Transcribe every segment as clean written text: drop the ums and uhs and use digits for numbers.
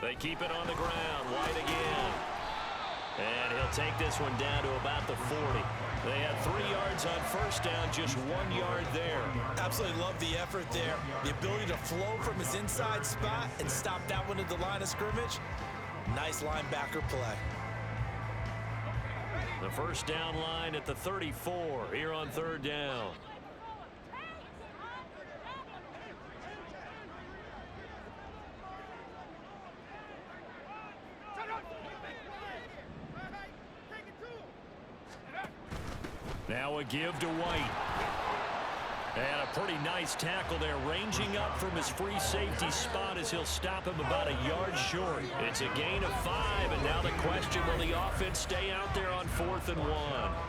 They keep it on the ground. White again. And he'll take this one down to about the 40. They had 3 yards on first down, just 1 yard there. Absolutely love the effort there. The ability to flow from his inside spot and stop that one at the line of scrimmage. Nice linebacker play. The first down line at the 34 here on third down. Now a give to White. And a pretty nice tackle there, ranging up from his free safety spot as he'll stop him about a yard short. It's a gain of 5, and now the question, will the offense stay out there on 4th and 1?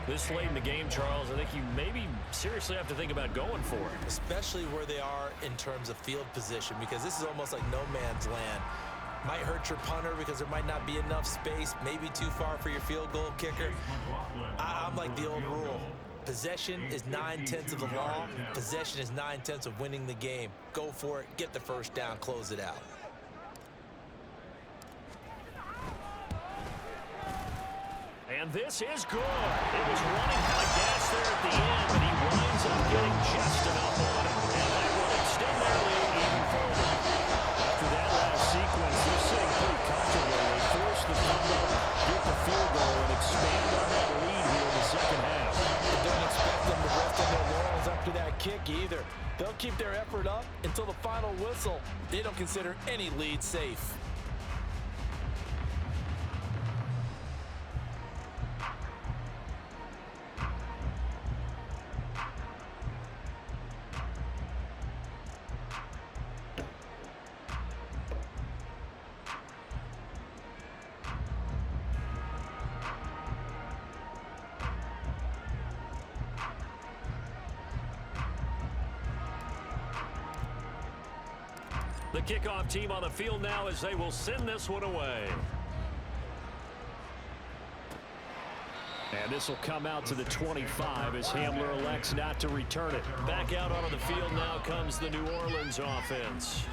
This late in the game, Charles, I think you maybe seriously have to think about going for it. Especially where they are in terms of field position, because this is almost like no man's land. Might hurt your punter because there might not be enough space, maybe too far for your field goal kicker. I'm like the old rule. Possession is 9/10 of the law. Possession is 9/10 of winning the game. Go for it, get the first down, close it out. And this is good. It was running out of gas there at the end, but he winds up getting just enough on it. And they will extend their lead even further. After that last sequence, they're sitting pretty comfortable. They force the fumble, get the field goal, and expand on that lead here in the second half. Don't expect them to rest on their laurels after that kick either. They'll keep their effort up until the final whistle. They don't consider any lead safe. The kickoff team on the field now as they will send this one away. And this will come out to the 25 as Hamler elects not to return it. Back out onto the field now comes the New Orleans offense.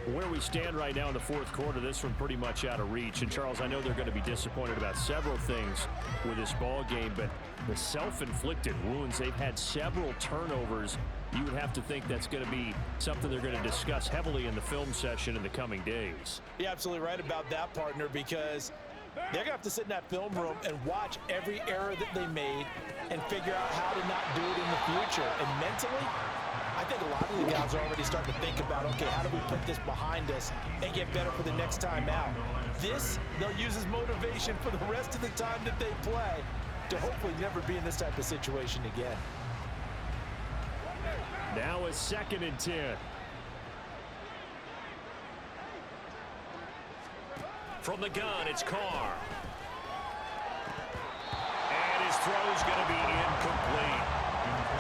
Where we stand right now in the fourth quarter, this one pretty much out of reach. And, Charles, I know they're going to be disappointed about several things with this ball game, but the self-inflicted wounds, they've had several turnovers. You would have to think that's going to be something they're going to discuss heavily in the film session in the coming days. You're absolutely right about that, partner, because they're going to have to sit in that film room and watch every error that they made and figure out how to not do it in the future. And mentally, I think a lot of the guys are already starting to think about, okay, how do we put this behind us and get better for the next time out? This, they'll use as motivation for the rest of the time that they play to hopefully never be in this type of situation again. Now a 2nd and 10. From the gun, it's Carr. And his throw's going to be incomplete.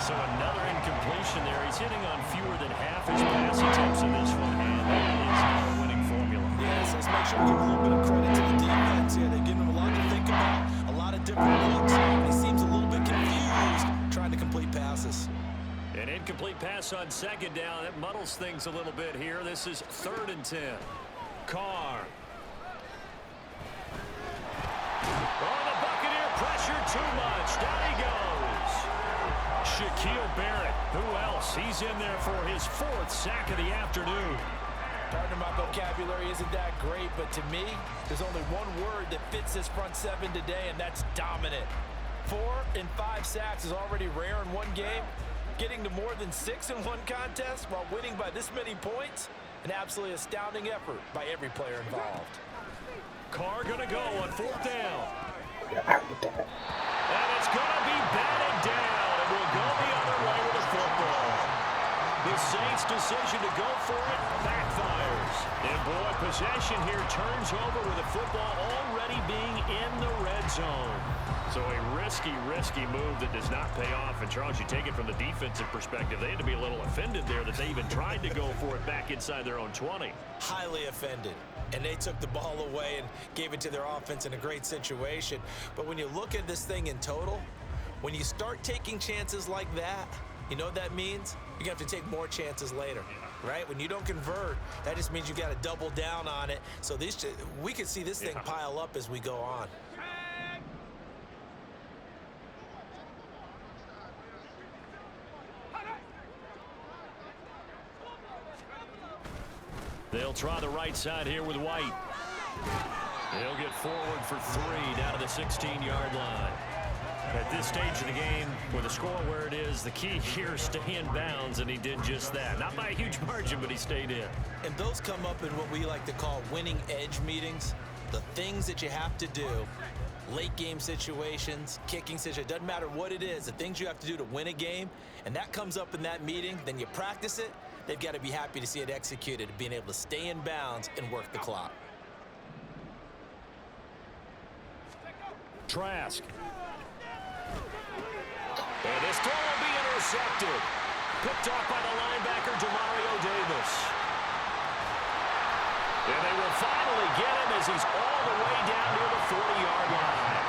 So another incompletion there. He's hitting on fewer than half his pass attempts in this one, and that is not a winning formula. Yes, let's make sure we give a little bit of credit to the defense here. They've given him a lot to think about, a lot of different looks. He seems a little bit confused trying to complete passes. An incomplete pass on 2nd down. That muddles things a little bit here. This is 3rd and 10. Carr. Oh, the Buccaneer pressure too much. Down he goes. Shaquille Barrett. Who else? He's in there for his 4th sack of the afternoon. Partner, my vocabulary isn't that great, but to me, there's only one word that fits this front 7 today, and that's dominant. 4 and 5 sacks is already rare in one game. Getting to more than 6 in one contest while winning by this many points, an absolutely astounding effort by every player involved. Carr gonna go on 4th down. And it's gonna be batted down, and we'll go the other way with the football. The Saints' decision to go for it backfires. And boy, possession here turns over with the football already being in the red zone. So a risky move that does not pay off. And, Charles, you take it from the defensive perspective, they had to be a little offended there that they even tried to go for it back inside their own 20. Highly offended. And they took the ball away and gave it to their offense in a great situation. But when you look at this thing in total, when you start taking chances like that, you know what that means? You're going to have to take more chances later. right? When you don't convert, that just means you got to double down on it. So we could see this thing pile up as we go on. They'll try the right side here with White. He'll get forward for 3 down to the 16-yard line. At this stage of the game, with the score where it is, the key here is stay in bounds, and he did just that. Not by a huge margin, but he stayed in. And those come up in what we like to call winning edge meetings. The things that you have to do, late game situations, kicking situations, doesn't matter what it is, the things you have to do to win a game, and that comes up in that meeting, then you practice it. They've got to be happy to see it executed, being able to stay in bounds and work the clock. Trask. And this throw will be intercepted. Picked off by the linebacker, Demario Davis. And they will finally get him as he's all the way down near the 40-yard line.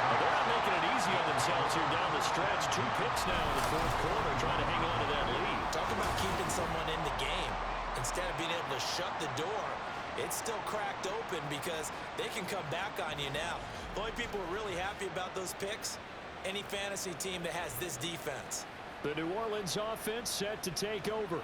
Well, they're not making it easy on themselves here down the stretch. 2 picks now in the fourth quarter, trying to hang on to that lead. Talk about keeping someone in the game. Instead of being able to shut the door, it's still cracked open because they can come back on you now. The only people who are really happy about those picks, any fantasy team that has this defense. The New Orleans offense set to take over.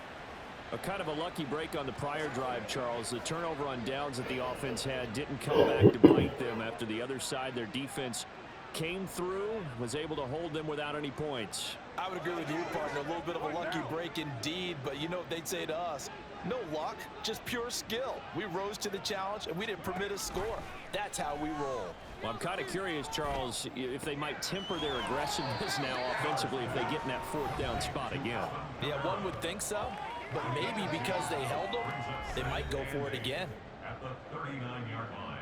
A kind of a lucky break on the prior drive, Charles. The turnover on downs that the offense had didn't come back to bite them after the other side. Their defense came through, was able to hold them without any points. I would agree with you, partner. A little bit of a lucky break indeed, but you know what they'd say to us? No luck, just pure skill. We rose to the challenge, and we didn't permit a score. That's how we roll. Well, I'm kind of curious, Charles, if they might temper their aggressiveness now offensively if they get in that 4th down spot again. Yeah, one would think so, but maybe because they held them, they might go for it again. At the 39-yard line.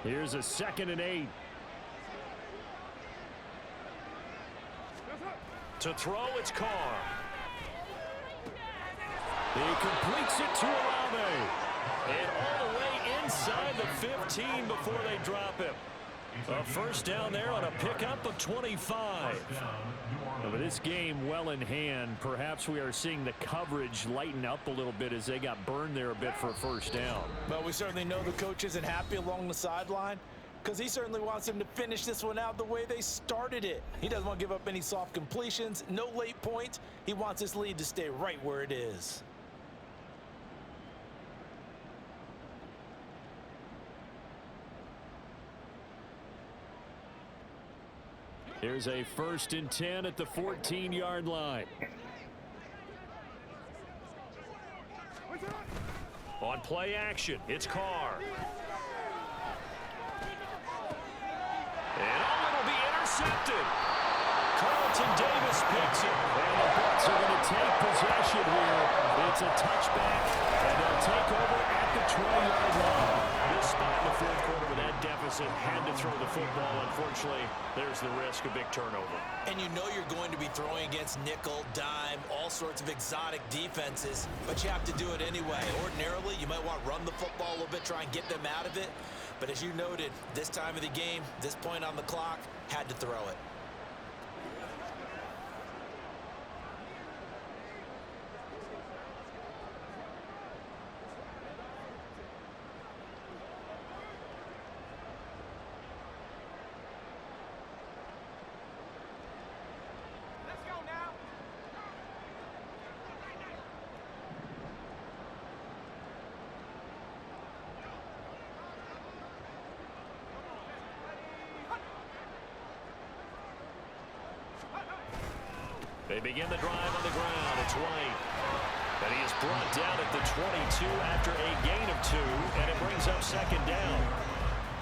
Here's a 2nd and 8. To throw, it's Carr. He completes it to Olave. And all the way inside the 15 before they drop him. A first down there on a pickup of 25. But this game well in hand. Perhaps we are seeing the coverage lighten up a little bit as they got burned there a bit for a first down. Well, we certainly know the coach isn't happy along the sideline because he certainly wants them to finish this one out the way they started it. He doesn't want to give up any soft completions, no late points. He wants his lead to stay right where it is. Here's a 1st and 10 at the 14-yard line. On play action, it's Carr. And it'll be intercepted. Carlton Davis picks it. And the Bucs are going to take possession here. It's a touchback, and they'll take over at the 20-yard line. This spot in the 4th quarter with that deficit had to throw the football. Unfortunately, there's the risk of big turnover. And you know you're going to be throwing against nickel, dime, all sorts of exotic defenses, but you have to do it anyway. Ordinarily, you might want to run the football a little bit, try and get them out of it. But as you noted, this time of the game, this point on the clock, had to throw it. They begin the drive on the ground. It's White. And he is brought down at the 22 after a gain of 2, and it brings up 2nd down.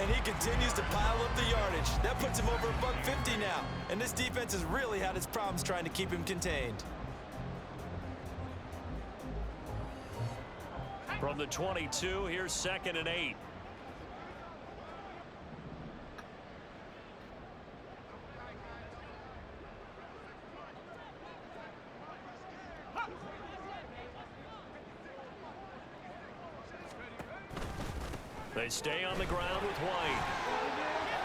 And he continues to pile up the yardage. That puts him over $150 now. And this defense has really had its problems trying to keep him contained. From the 22, here's 2nd and 8. They stay on the ground with White.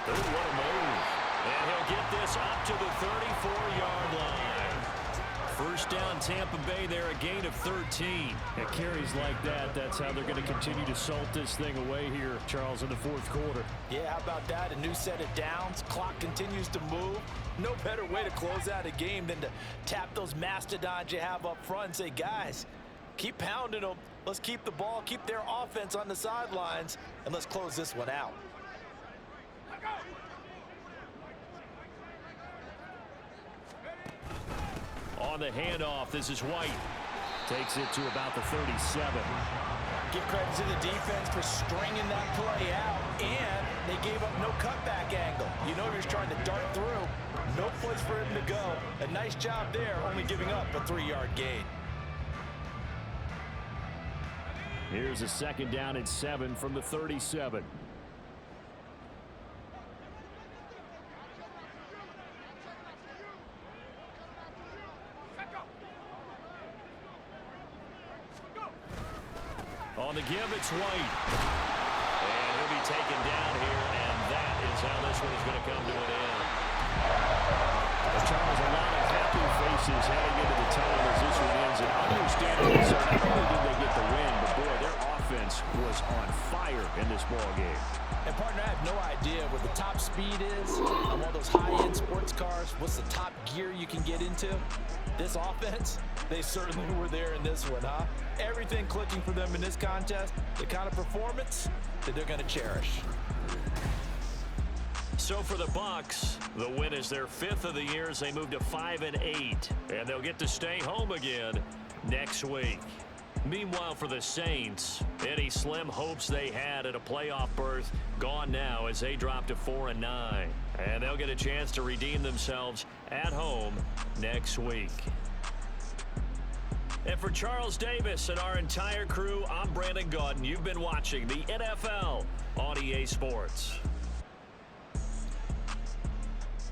Ooh, what a move. And he'll get this up to the 34-yard line. First down, Tampa Bay there, a gain of 13. It carries like that. That's how they're going to continue to salt this thing away here, Charles, in the fourth quarter. Yeah, how about that? A new set of downs. Clock continues to move. No better way to close out a game than to tap those mastodons you have up front and say, guys, keep pounding them. Let's keep the ball, keep their offense on the sidelines, and let's close this one out. On the handoff, this is White. Takes it to about the 37. Give credit to the defense for stringing that play out, and they gave up no cutback angle. You know he was trying to dart through. No place for him to go. A nice job there, only giving up a 3-yard gain. Here's a second down and 7 from the 37. On the give, it's White. And he'll be taken down here, and that is how this one is going to come to an end. Charles, a lot of happy faces heading into the time as this one ends. And understandably, so not only did they get the win, but boy, their offense was on fire in this ball game. And partner, I have no idea what the top speed is on one of those high-end sports cars. What's the top gear you can get into? This offense, they certainly were there in this one, huh? Everything clicking for them in this contest, the kind of performance that they're going to cherish. So for the Bucs, the win is their 5th of the year as they move to 5-8, and they'll get to stay home again next week. Meanwhile, for the Saints, any slim hopes they had at a playoff berth gone now as they drop to 4-9, and they'll get a chance to redeem themselves at home next week. And for Charles Davis and our entire crew, I'm Brandon Gaudin. You've been watching the NFL on EA Sports.